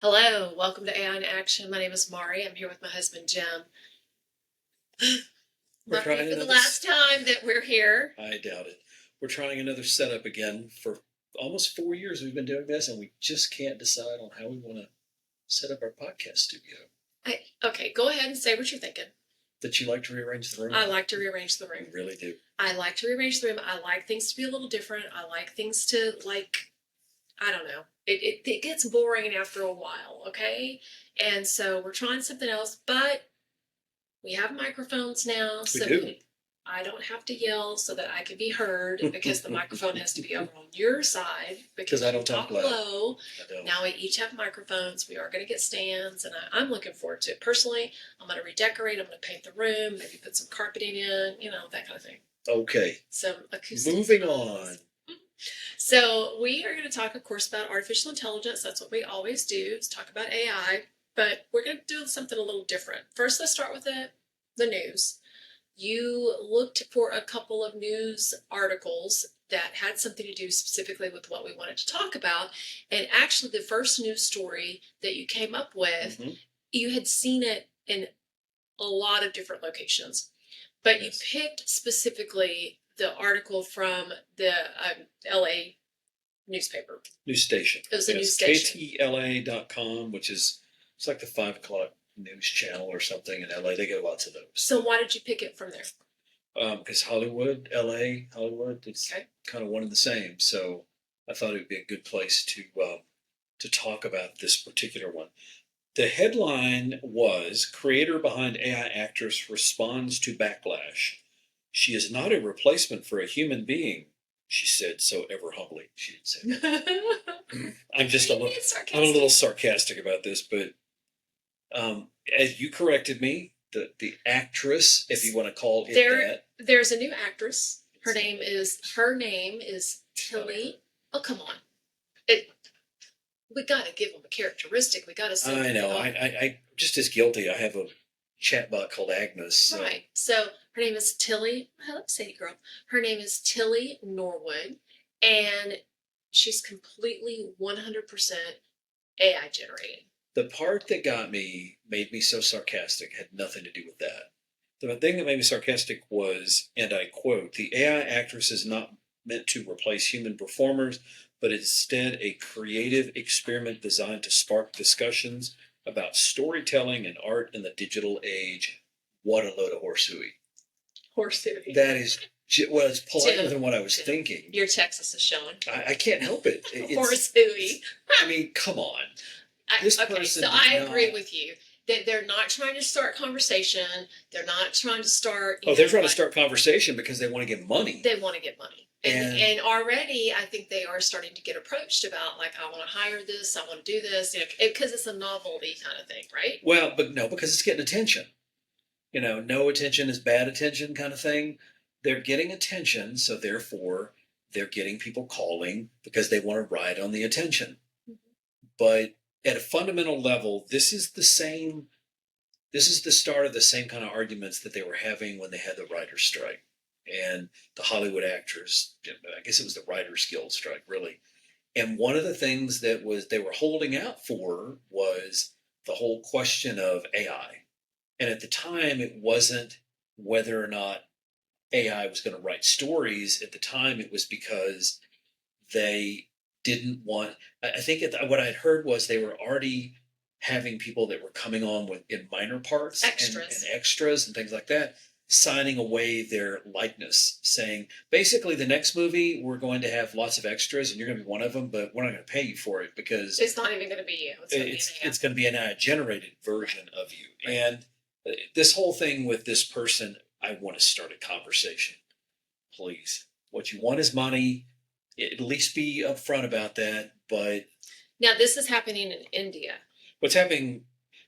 Hello, welcome to AI in Action. My name is Maurie. I'm here with my husband, Jim. We're Might be trying for the another. last time that we're here. I doubt it. We're trying another setup again. For almost 4 years we've been doing this, and we just can't decide on how we want to set up our podcast studio. Okay, go ahead and say what you're thinking. That you like to rearrange the room? I like to rearrange the room. You really do. I like to rearrange the room. I like things to be a little different. I like things to, I don't know. It gets boring after a while, okay? And so we're trying something else, but we have microphones now, so do. I don't have to yell so that I can be heard because the microphone has to be over on your side because I don't you talk low. I don't. Now we each have microphones. We are going to get stands, and I'm looking forward to it. Personally, I'm going to redecorate. I'm going to paint the room, maybe put some carpeting in, that kind of thing. Okay. Some acoustic. Moving on. So we are going to talk, of course, about artificial intelligence. That's what we always do, is talk about AI, but we're going to do something a little different. First, let's start with the news. You looked for a couple of news articles that had something to do specifically with what we wanted to talk about. And actually, the first news story that you came up with, you had seen it in a lot of different locations, but Yes. You picked specifically the article from the LA newspaper. News station. It was a news station. KTLA.com, which is, it's like the 5 o'clock news channel or something in LA. They get lots of those. So why did you pick it from there? Because Hollywood, it's kind of one and the same. So I thought it would be a good place to talk about this particular one. The headline was "Creator behind AI actress responds to backlash. She is not a replacement for a human being," she said so ever humbly. She didn't say that. I'm a little sarcastic about this, but as you corrected me, the actress, if you want to call it that. There's a new actress. Her name is Tilly. Oh, come on. We got to give them a characteristic. We got to say. I know. I just as guilty. I have a chatbot called Agnes. So. Right. So her name is Tilly. I love Sadie girl. Her name is Tilly Norwood, and she's completely 100% AI generated. The part that made me so sarcastic had nothing to do with that. The thing that made me sarcastic was, and I quote, "The AI actress is not meant to replace human performers, but instead a creative experiment designed to spark discussions about storytelling and art in the digital age." What a load of horsehooey. Horsehooey. That is, well, it's politer than what I was thinking. Your Texas is showing. I can't help it. Horsehooey. I mean, come on. I agree with you that they're not trying to start conversation. They're not trying to start. They're trying to start conversation because they want to get money. They want to get money. And already, I think they are starting to get approached about, like, I want to hire this, I want to do this, because it's a novelty kind of thing, right? Well, but no, because it's getting attention. No attention is bad attention kind of thing. They're getting attention, so therefore they're getting people calling because they want to ride on the attention. But at a fundamental level, this is the start of the same kind of arguments that they were having when they had the writer's strike and the Hollywood actors. I guess it was the Writers Guild strike, really. And one of the things that they were holding out for was the whole question of AI. And at the time, it wasn't whether or not AI was going to write stories. At the time, it was because they didn't want. I think what I had heard was they were already having people that were coming on in minor parts, extras. and extras and things like that, signing away their likeness, saying basically the next movie we're going to have lots of extras and you're going to be one of them, but we're not going to pay you for it because it's not even going to be you. It's going to be an AI generated version of you. Right. And this whole thing with this person, I want to start a conversation. Please, what you want is money. At least be upfront about that. But now this is happening in India. What's happening?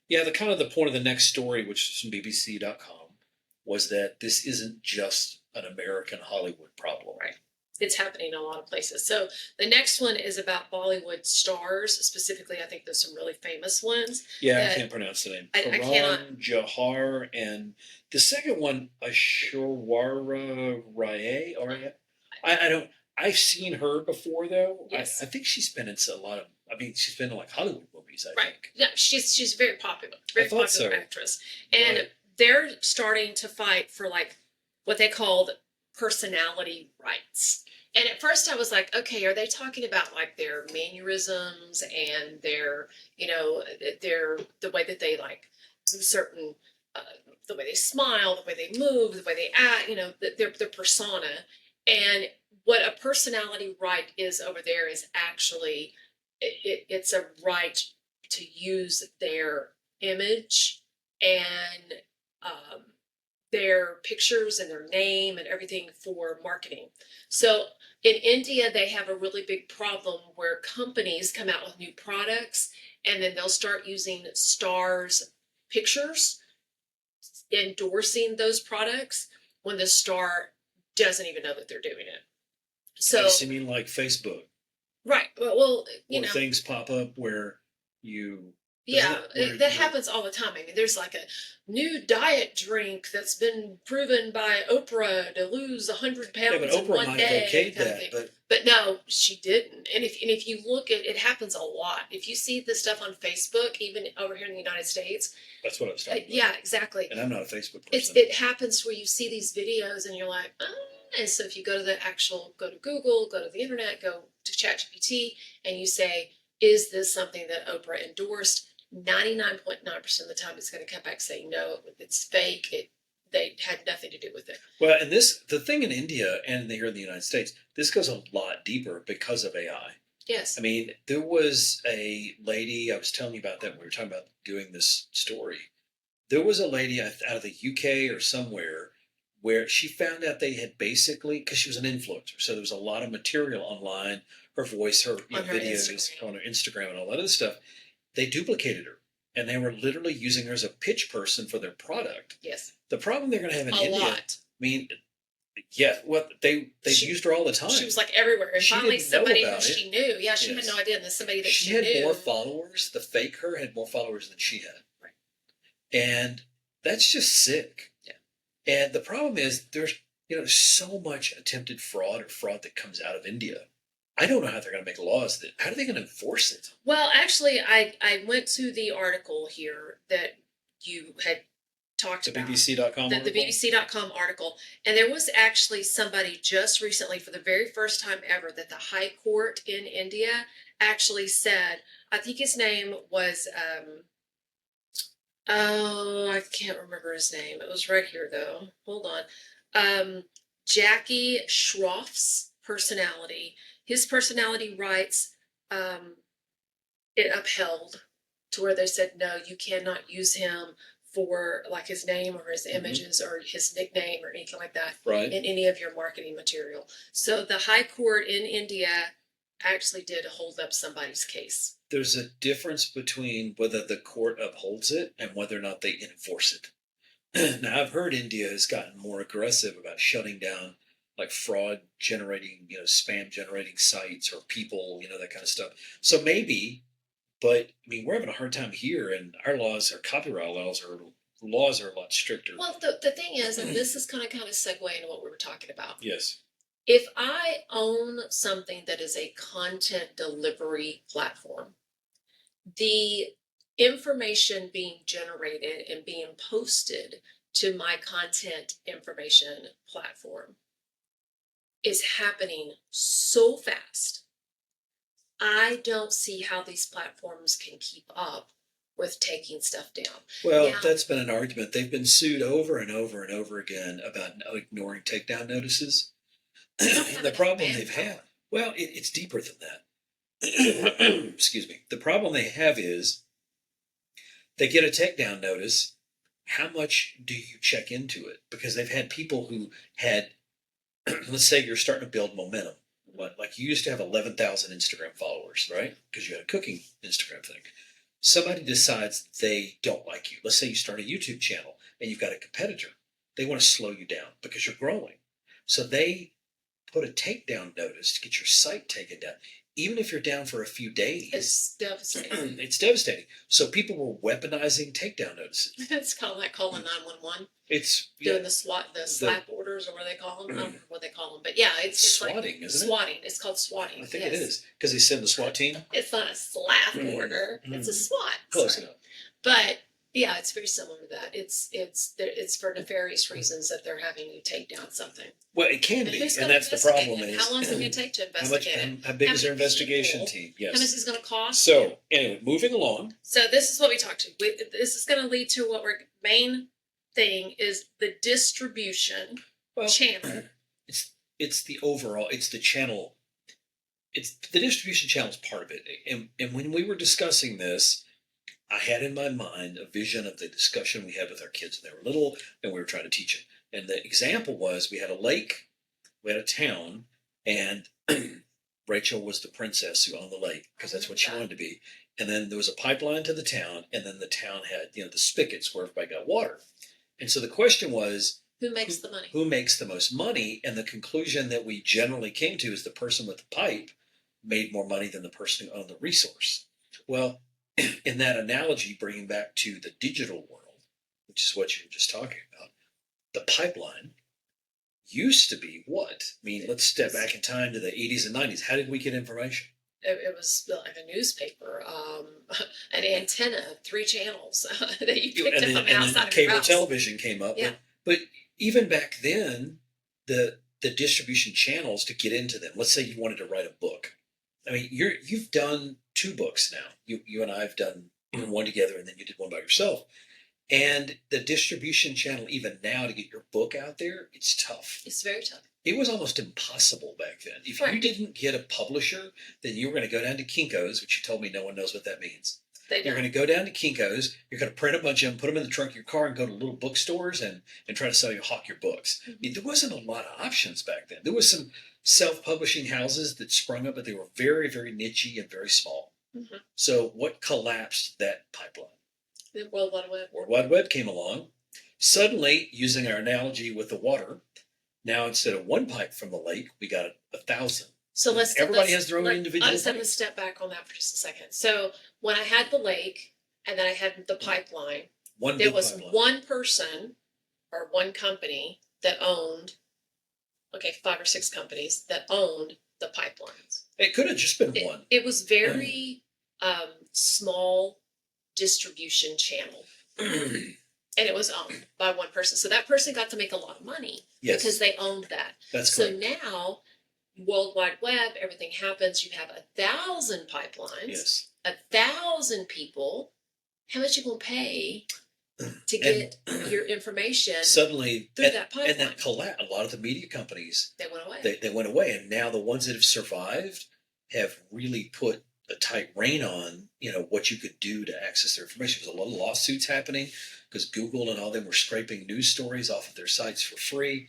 Yeah, the point of the next story, which is from BBC.com, was that this isn't just an American Hollywood problem. Right. It's happening in a lot of places. So the next one is about Bollywood stars. Specifically, I think there's some really famous ones. Yeah, I can't pronounce the name. I cannot. Johar, and the second one, Aishwarya Rai. I don't. I've seen her before, though. Yes. I think she's been in a lot of. She's been in like Hollywood movies. movies, I Right. think. Yeah, she's very very thought popular so. actress, and Right. they're starting to fight for like what they called personality rights. And at first, I was like, okay, are they talking about like their mannerisms and their, their the way that they like do certain, uh, the way they smile, the way they move, the way they act, their persona, and what a personality right is over there is actually it's a right to use their image and um, their pictures and their name and everything for marketing. So in India, they have a really big problem where companies come out with new products and then they'll start using stars' pictures, endorsing those products when the star doesn't even know that they're doing it. So, You mean like Facebook, right. Well, where things pop up where you, yeah, where that happens all the time. I mean, there's like a new diet drink that's been proven by Oprah to lose 100 pounds but in Oprah one might have day, okayed kind of that, thing. but But no, she didn't. And if you look at it, happens a lot. If you see this stuff on Facebook, even over here in the United States, that's what I was talking about. yeah, exactly. And I'm not a Facebook person. It happens where you see these videos and you're like, and so if you go to Google, go to the internet, go to ChatGPT, and you say, is this something that Oprah endorsed? 99.9% of the time, it's going to come back saying no, it's fake. They had nothing to do with it. Well, and the thing in India and here in the United States, this goes a lot deeper because of AI. Yes. I mean, there was a lady, I was telling you about that when we were talking about doing this story. There was a lady out of the UK or somewhere where she found out they had basically, because she was an influencer, so there was a lot of material online, her voice, her, On her videos Instagram. on her Instagram and all that other stuff. They duplicated her and they were literally using her as a pitch person for their product. Yes. The problem they're going to have in India, lot. I mean, yeah, what they used her all the time. She was like everywhere, and She finally didn't know somebody who about she knew. Yeah, she Yes. had no idea. And then somebody that she she had knew. more followers. The fake her had more followers than she had. Right. And that's just sick. Yeah. And the problem is there's so much attempted fraud or fraud that comes out of India. I don't know how they're going to make laws that. How are they going to enforce it? Well, actually, I went to the article here that you had talked about. BBC.com The article? BBC.com article. And there was actually somebody just recently, for the very first time ever, that the High Court in India actually said, I think his name was, oh, I can't remember his name. It was right here, though. Hold on. Jackie Schroff's personality. His personality rights, it upheld to where they said, no, you cannot use him for like his name or his images or his nickname or anything like that in any of your marketing material. So the High Court in India actually did hold up somebody's case. There's a difference between whether the court upholds it and whether or not they enforce it. Now, I've heard India has gotten more aggressive about shutting down like fraud generating, spam generating sites or people, that kind of stuff. So maybe, but I mean, we're having a hard time here, and our copyright laws are a lot stricter. Well, the thing is, and this is kind of segue into what we were talking about. Yes. If I own something that is a content delivery platform, the information being generated and being posted to my content information platform is happening so fast. I don't see how these platforms can keep up with taking stuff down. Well, that's been an argument. They've been sued over and over and over again about ignoring takedown notices. The problem they've had, well, it's deeper than that. Excuse me. The problem they have is they get a takedown notice. How much do you check into it? Because they've had people who had, let's say you're starting to build momentum. Like you used to have 11,000 Instagram followers, right? Because you had a cooking Instagram thing. Somebody decides they don't like you. Let's say you start a YouTube channel and you've got a competitor. They want to slow you down because you're growing. So they put a takedown notice to get your site taken down. even if you're down for a few days, It's devastating. it's devastating. So people were weaponizing takedown notices. It's kind of like calling 911, It's doing the slap orders, or what do they call them? I don't remember what they call them, but yeah, it's swatting, like isn't it? swatting. It's called swatting. I think yes. it is because they send the SWAT team. It's not a slap order. It's a SWAT. Close enough. But yeah, it's very similar to that. It's for nefarious reasons that they're having you take down something. Well, it can be, and that's the problem. Is how long is it going to take to investigate it? How big How is their many investigation people? team? Yes. How much is it going to cost? So anyway, moving along. So this is what we talked to. This is going to lead to what our main thing is: the distribution channel. It's the overall. It's the channel. It's the distribution channel is part of it. And when we were discussing this, I had in my mind a vision of the discussion we had with our kids when they were little, and we were trying to teach it. And the example was we had a lake, we had a town, and Rachel was the princess who owned the lake because that's what she wanted to be. And then there was a pipeline to the town, and then the town had the spigots where everybody got water. And so the question was, who makes the money? Who makes the most money? And the conclusion that we generally came to is the person with the pipe made more money than the person who owned the resource. Well, in that analogy, bringing back to the digital world, which is what you were just talking about, the pipeline used to be what? I mean, let's step back in time to the 80s and 90s. How did we get information? It was like a newspaper, an antenna, 3 channels that you picked up on the outside of your house. Cable television came up. Yeah. But even back then, the distribution channels to get into them. Let's say you wanted to write a book. I mean, you've done 2 books now. You and I have done one together, and then you did one by yourself. And the distribution channel, even now, to get your book out there, it's tough. It's very tough. It was almost impossible back then. If you didn't get a publisher, then you were going to go down to Kinko's, which you told me no one knows what that means. You're going to go down to Kinko's, you're going to print a bunch of them, put them in the trunk of your car, and go to little bookstores and try to hawk your books. I mean, there wasn't a lot of options back then. There was some self-publishing houses that sprung up, but they were very, very niche and very small. Mm-hmm. So what collapsed that pipeline? The World Wide Web. World Wide Web came along. Suddenly, using our analogy with the water, now instead of 1 pipe from the lake, we got 1,000. So everybody has their own individual. Let's have a step back on that for just a second. So when I had the lake and then I had the pipeline, there was one person or one company that owned, 5 or 6 companies that owned the pipelines. It could have just been one. It was very small distribution channel. And it was owned by one person. So that person got to make a lot of money because they owned that. That's correct. So now, World Wide Web, everything happens. You have 1,000 pipelines, 1,000 people. How much you gonna pay to get your information suddenly through that pipeline? And that collapsed. A lot of the media companies they went away. They went away, and now the ones that have survived have really put a tight rein on what you could do to access their information. There's a lot of lawsuits happening because Google and all them were scraping news stories off of their sites for free.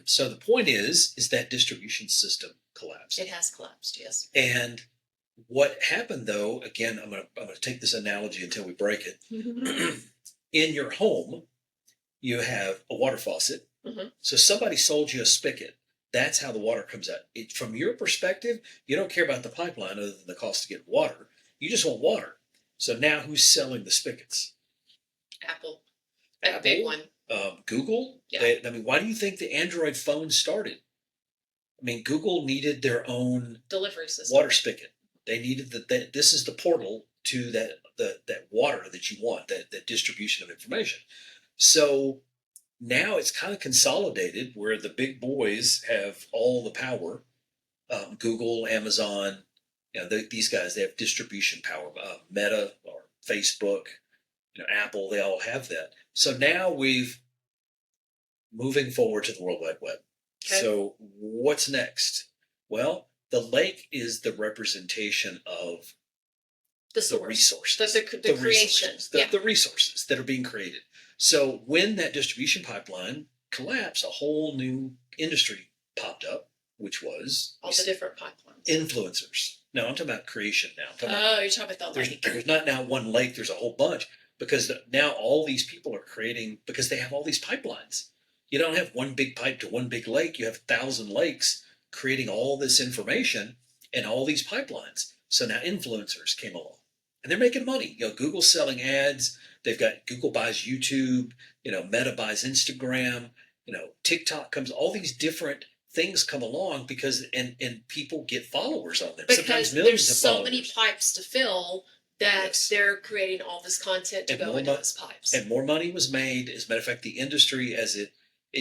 So the point is that distribution system collapsed. It has collapsed, yes. And what happened, though, again, I'm gonna take this analogy until we break it. In your home, you have a water faucet. Mm-hmm. So somebody sold you a spigot. That's how the water comes out. From your perspective, you don't care about the pipeline other than the cost to get water. You just want water. So now who's selling the spigots? Apple. A big one. Google. Yeah. Why do you think the Android phone started? I mean, Google needed their own delivery system, water spigot. They needed this is the portal to that water that you want, that distribution of information. So now it's kind of consolidated where the big boys have all the power. Google, Amazon, these guys, they have distribution power. Meta or Facebook, Apple, they all have that. So now moving forward to the World Wide Web. Okay. So what's next? Well, the lake is the representation of the resources, the creation, the resources that are being created. So when that distribution pipeline collapsed, a whole new industry popped up, which was all the different pipelines. Influencers. No, I'm talking about creation now. You're talking about the lake. There's not now one lake, there's a whole bunch, because now all these people are creating, because they have all these pipelines. You don't have one big pipe to one big lake. You have 1,000 lakes creating all this information. and all these pipelines. So now influencers came along and they're making money. Google's selling ads. They've got Google buys YouTube, Meta buys Instagram, TikTok comes, all these different things come along because and people get followers on them. Because sometimes millions there's of so followers. many pipes to fill that Yes. they're creating all this content to go into those pipes. And more money was made. As a matter of fact, the industry, as it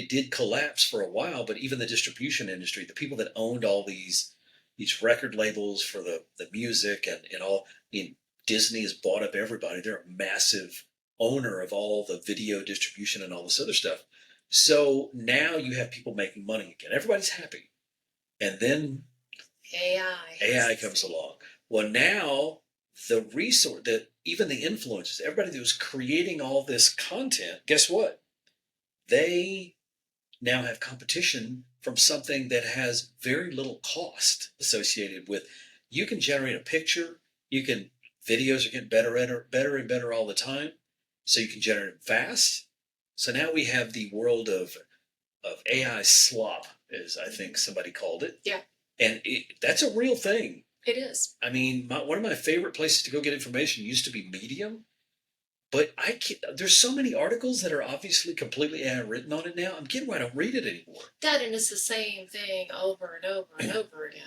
did collapse for a while, but even the distribution industry, the people that owned all these record labels for the music and all, Disney has bought up everybody. They're a massive owner of all the video distribution and all this other stuff. So now you have people making money again. Everybody's happy. And then AI comes along. Well, now the resource that even the influencers, everybody that was creating all this content, guess what? They now have competition from something that has very little cost associated with. You can generate a picture. Videos are getting better and better all the time. So you can generate them fast. So now we have the world of AI slop, as I think somebody called it. Yeah. And that's a real thing. It is. I mean, one of my favorite places to go get information used to be Medium. But there's so many articles that are obviously completely AI written on it now. I'm getting why I don't read it anymore. That and it's the same thing over and over and over again.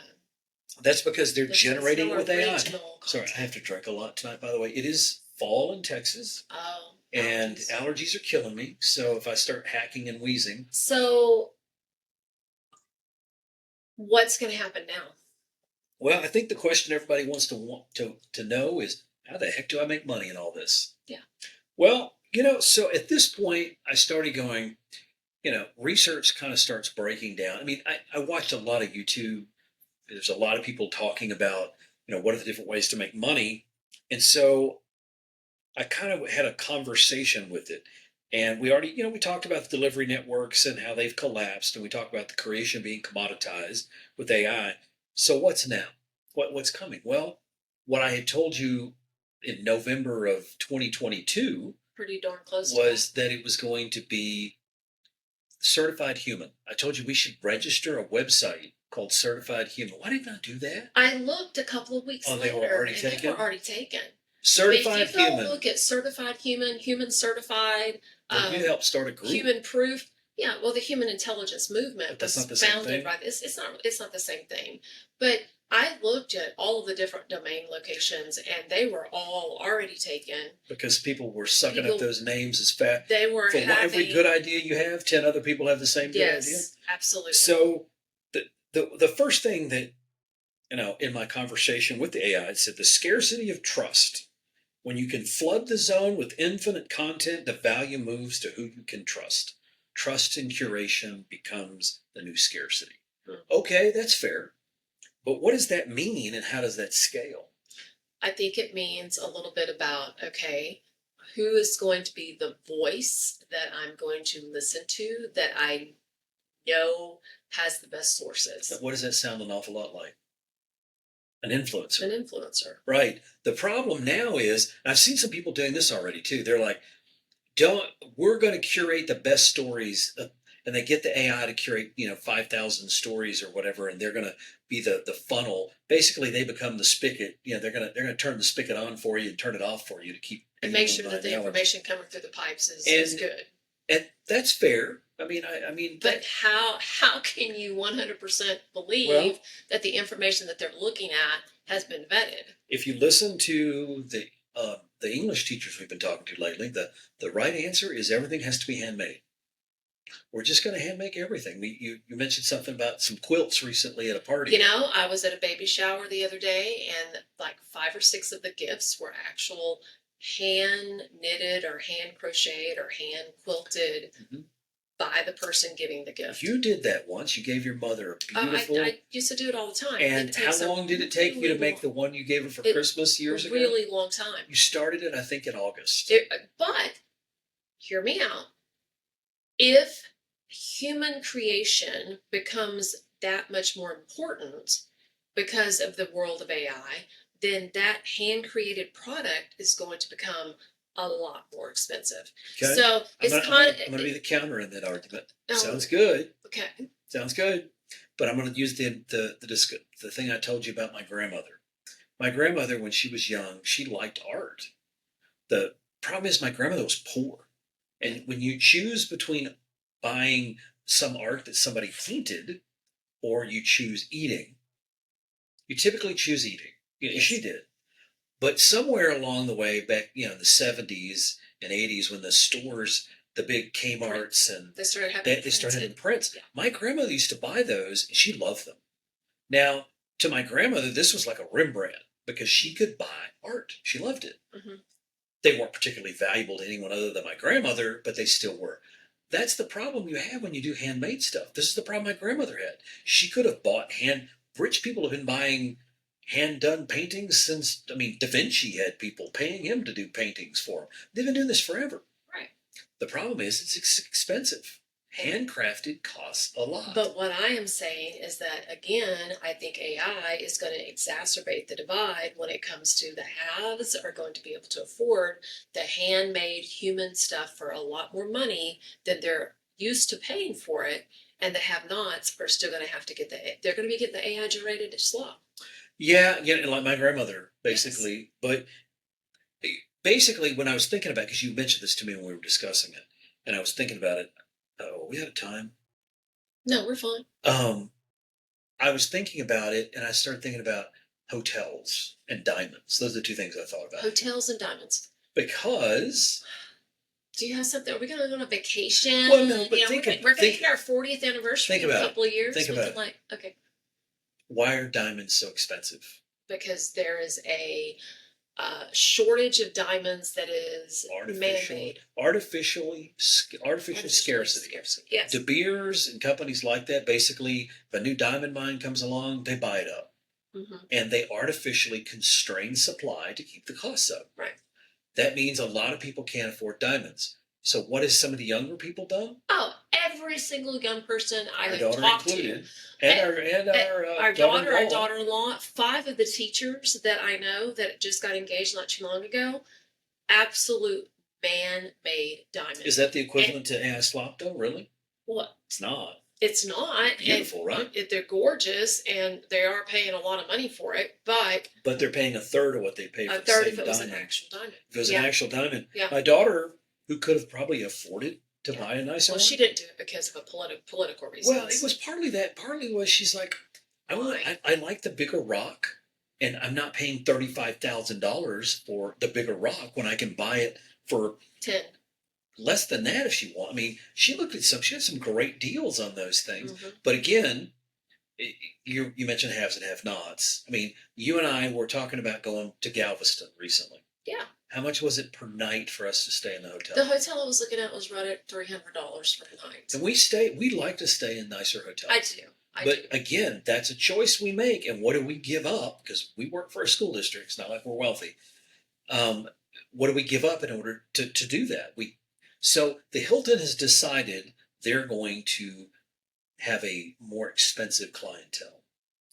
That's because they're generating it with AI. Sorry, I have to drink a lot tonight, by the way. It is fall in Texas. Oh. And allergies are killing me. So if I start hacking and wheezing. So what's going to happen now? Well, I think the question everybody wants to know is, how the heck do I make money in all this? Yeah. Well, so at this point, I started going, research kind of starts breaking down. I mean, I watched a lot of YouTube. There's a lot of people talking about, what are the different ways to make money. And so I kind of had a conversation with it. And we already, we talked about the delivery networks and how they've collapsed. And we talked about the creation being commoditized with AI. So what's now? What's coming? Well, what I had told you in November of 2022 pretty darn close was that it was going to be certified human. I told you we should register a website called Certified Human. Why didn't I do that? I looked a couple of weeks later. They were already taken? They were already taken. Certified if you Human. Look at Certified Human Certified. You helped start a group. Human Proof. Yeah, well, the human intelligence movement but that's was not the same founded thing. by this. It's not the same thing. But I looked at all of the different domain locations, and they were all already taken because people were sucking up those names as fast. They were for every good idea you have, 10 other people have the same good idea. Yes, absolutely. So the first thing that in my conversation with the AI, it said the scarcity of trust. When you can flood the zone with infinite content, the value moves to who you can trust. Trust in curation becomes the new scarcity. Okay, that's fair. But what does that mean and how does that scale? I think it means a little bit about, okay, who is going to be the voice that I'm going to listen to that I know has the best sources? What does that sound an awful lot like? An influencer. An influencer. Right. The problem now is, and I've seen some people doing this already too. They're like, we're going to curate the best stories, and they get the AI to curate, 5,000 stories or whatever, and they're going to be the funnel. Basically, they become the spigot. They're going to turn the spigot on for you and turn it off for you to keep and make sure that the information coming through the pipes is good. And that's fair. I mean, but how can you 100% believe that the information that they're looking at has been vetted? If you listen to the English teachers we've been talking to lately, the right answer is everything has to be handmade. We're just going to hand make everything. You mentioned something about some quilts recently at a party. I was at a baby shower the other day, and like 5 or 6 of the gifts were actual hand knitted or hand crocheted or hand quilted by the person giving the gift. You did that once. You gave your mother a beautiful... I used to do it all the time. And how long did it take you to make the one you gave her for Christmas years ago? A really long time. You started it, I think, in August. But, hear me out. If human creation becomes that much more important because of the world of AI, then that hand-created product is going to become a lot more expensive. Okay. So I'm going to be the counter in that argument. Sounds good. Okay. Sounds good. But I'm going to use the thing I told you about my grandmother. My grandmother, when she was young, she liked art. The problem is my grandmother was poor. And when you choose between buying some art that somebody painted or you choose eating, you typically choose eating. Yes. She did. But somewhere along the way, back in the 70s and 80s, when the stores, the big Kmart's and they started having they started having prints. Yeah. My grandmother used to buy those and she loved them. Now, to my grandmother, this was like a Rembrandt because she could buy art. She loved it. Mm-hmm. They weren't particularly valuable to anyone other than my grandmother, but they still were. That's the problem you have when you do handmade stuff. This is the problem my grandmother had. She could have bought rich people have been buying hand done paintings since, Da Vinci had people paying him to do paintings for him. They've been doing this forever. Right. The problem is it's expensive. Handcrafted costs a lot. But what I am saying is that, again, I think AI is going to exacerbate the divide when it comes to the haves are going to be able to afford the handmade human stuff for a lot more money than they're used to paying for it. And the have-nots are still going to have to they're going to be getting the AI generated slop. Yeah, like my grandmother, basically. Yes. But basically, when I was thinking about, because you mentioned this to me when we were discussing it, and I was thinking about it, we out of time? No, we're fine. I was thinking about it, and I started thinking about hotels and diamonds. Those are the two things I thought about. Hotels and diamonds. Because. Do you have something? Are we going to go on a vacation? Well, no, but we're going to hit our 40th anniversary in a couple of years. Think about it. Okay. Why are diamonds so expensive? Because there is a shortage of diamonds that is man-made. Artificial scarcity. Yes. De Beers and companies like that, basically, if a new diamond mine comes along, they buy it up. Mm-hmm. And they artificially constrain supply to keep the costs up. Right. That means a lot of people can't afford diamonds. So what has some of the younger people done? Oh, every single young person I have talked to. And our daughter, our daughter-in-law, 5 of the teachers that I know that just got engaged not too long ago, absolute man-made diamonds. Is that the equivalent to AI slop though, really? What? It's not. It's not. Beautiful, right? They're gorgeous, and they are paying a lot of money for it, but they're paying a third of what they pay for the same diamond. A third if it was an actual diamond. If it was an actual diamond. Yeah. My daughter, who could have probably afforded to buy a nicer one. Well, she didn't do it because of a political reason. Well, it was partly that. Partly was she's like, I like the bigger rock, and I'm not paying $35,000 for the bigger rock when I can buy it for 10. Less than that if she wants. She looked at she had some great deals on those things. Mm-hmm. But again, you mentioned haves and have-nots. You and I were talking about going to Galveston recently. Yeah. How much was it per night for us to stay in the hotel? The hotel I was looking at was right at $300 for the night. And we like to stay in nicer hotels. I do. But again, that's a choice we make. And what do we give up? Because we work for a school district. It's not like we're wealthy. What do we give up in order to do that? So the Hilton has decided they're going to have a more expensive clientele.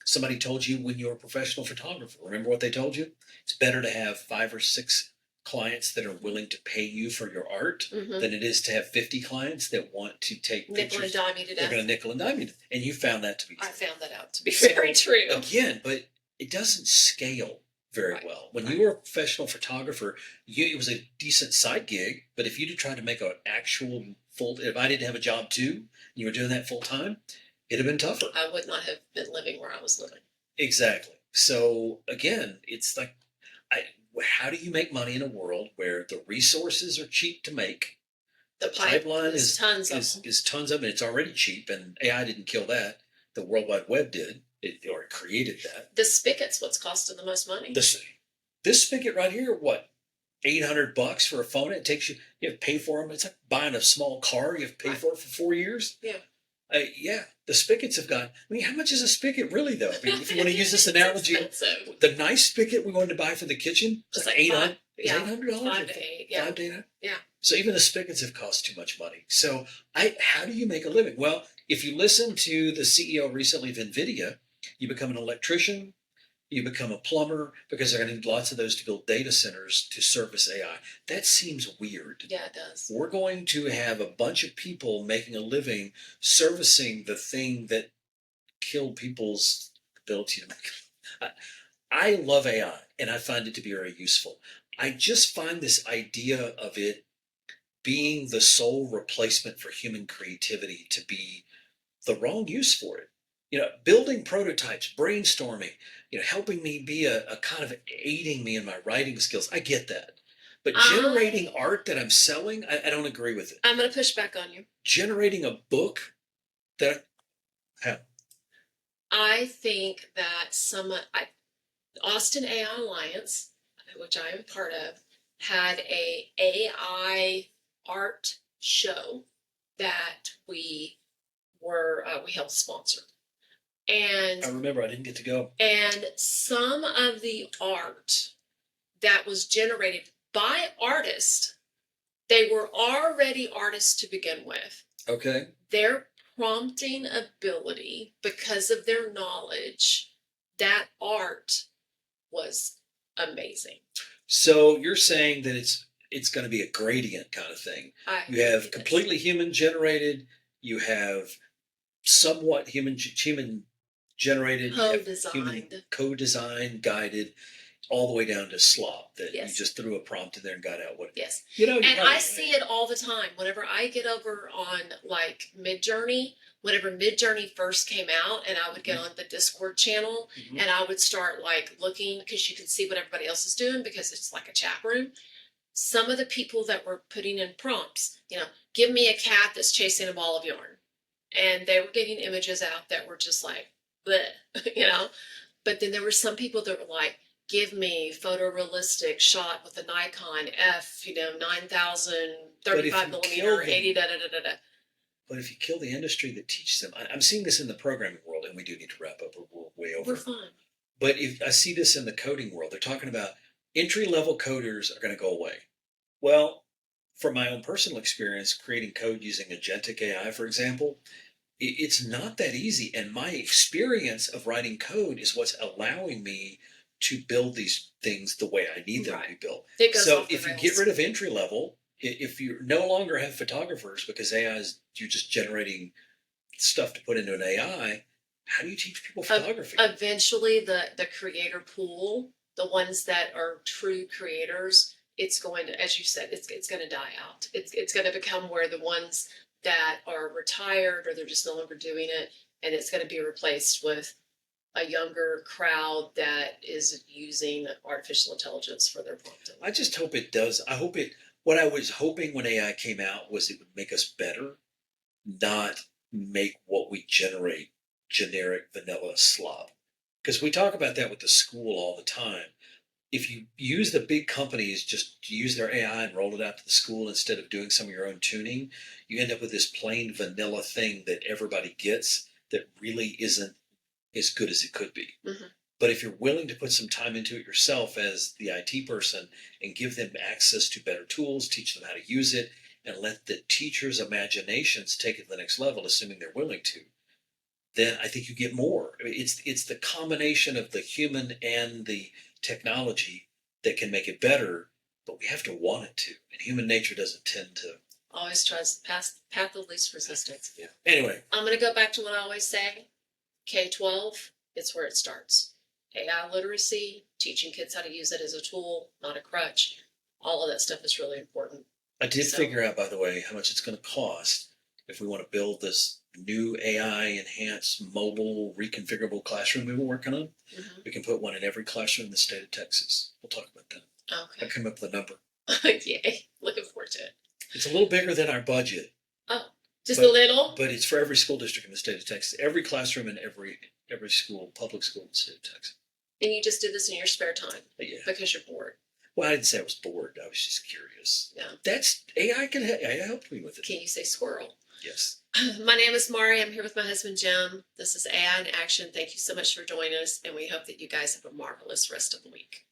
Somebody told you when you're a professional photographer, remember what they told you? It's better to have 5 or 6 clients that are willing to pay you for your art than it is to have 50 clients that want to take nickel pictures. And dime you to death. They're going to nickel and dime you. And you found that to be true. I found that out to be very true. Again, but it doesn't scale very well. When you were a professional photographer, it was a decent side gig, but if you tried to make an actual if I didn't have a job too, and you were doing that full time, it'd have been tougher. I would not have been living where I was living. Exactly. So again, it's like, how do you make money in a world where the resources are cheap to make? The pipeline is tons of them. It's already cheap, and AI didn't kill that. The World Wide Web did. It created that. The spigot's what's costing the most money. This spigot right here, what, $800 for a phone? It takes you have to pay for them. It's like buying a small car. You have to pay for it for 4 years. Yeah. Yeah, the spigots have got. How much is a spigot really though? If you want to use this analogy, the nice spigot we wanted to buy for the kitchen, it's like $800. $800. $5 to $8. Yeah. $5 to $8. Yeah. So even the spigots have cost too much money. So how do you make a living? Well, if you listen to the CEO recently of NVIDIA, you become an electrician, you become a plumber, because they're going to need lots of those to build data centers to service AI. That seems weird. Yeah, it does. We're going to have a bunch of people making a living servicing the thing that kill people's ability to make. I love AI and I find it to be very useful. I just find this idea of it being the sole replacement for human creativity to be the wrong use for it. Building prototypes, brainstorming, helping me be a kind of aiding me in my writing skills. I get that. But generating art that I'm selling, I don't agree with it. I'm going to push back on you. Generating a book that I think that Austin AI Alliance, which I am part of, had a AI art show that we helped sponsor. And I remember I didn't get to go. And some of the art that was generated by artists, they were already artists to begin with. Okay. Their prompting ability, because of their knowledge, that art was amazing. So you're saying that it's going to be a gradient kind of thing. You have completely human generated, you have somewhat human generated, co-designed, guided, all the way down to slop that you just threw a prompt in there and got out what. Yes. And I see it all the time. Whenever I get over on like Midjourney, whenever Midjourney first came out, and I would get on the Discord channel and I would start like looking, because you can see what everybody else is doing because it's like a chat room. Some of the people that were putting in prompts, give me a cat that's chasing a ball of yarn. And they were getting images out that were just like, bleh, But then there were some people that were like, give me photorealistic shot with a Nikon F, 9000, 35 millimeter, 80, da da da da da. But if you kill the industry that teaches them, I'm seeing this in the programming world, and we do need to wrap up. We're way over. We're fine. But if I see this in the coding world, they're talking about entry-level coders are going to go away. Well, from my own personal experience, creating code using agentic AI, for example, it's not that easy. And my experience of writing code is what's allowing me to build these things the way I need them to be built. So if you get rid of entry level, if you no longer have photographers because you're just generating stuff to put into an AI, how do you teach people photography? Eventually, the creator pool, the ones that are true creators, it's going to, as you said, it's going to die out. It's going to become where the ones that are retired or they're just no longer doing it, and it's going to be replaced with a younger crowd that is using artificial intelligence for their prompting. I just hope it does. What I was hoping when AI came out was it would make us better, not make what we generate generic vanilla slop. Because we talk about that with the school all the time. If you use the big companies just to use their AI and roll it out to the school instead of doing some of your own tuning, you end up with this plain vanilla thing that everybody gets that really isn't as good as it could be. But if you're willing to put some time into it yourself as the IT person and give them access to better tools, teach them how to use it, and let the teachers' imaginations take it to the next level, assuming they're willing to, then I think you get more. I mean, it's the combination of the human and the technology that can make it better, but we have to want it to. And human nature doesn't tend to. Always tries the path of least resistance. Yeah. Anyway. I'm going to go back to what I always say. K-12, it's where it starts. AI literacy, teaching kids how to use it as a tool, not a crutch. All of that stuff is really important. I did figure out, by the way, how much it's going to cost if we want to build this new AI-enhanced mobile reconfigurable classroom we were working on. We can put one in every classroom in the state of Texas. We'll talk about that. Okay. I came up with a number. Yay. Looking forward to it. It's a little bigger than our budget. Oh, just a little? But it's for every school district in the state of Texas. Every classroom in every school, public school in the state of Texas. And you just did this in your spare time? Yeah. Because you're bored? Well, I didn't say I was bored. I was just curious. Yeah. That's AI helped me with it. Can you say squirrel? Yes. My name is Maurie. I'm here with my husband, Jim. This is AI in Action. Thank you so much for joining us, and we hope that you guys have a marvelous rest of the week.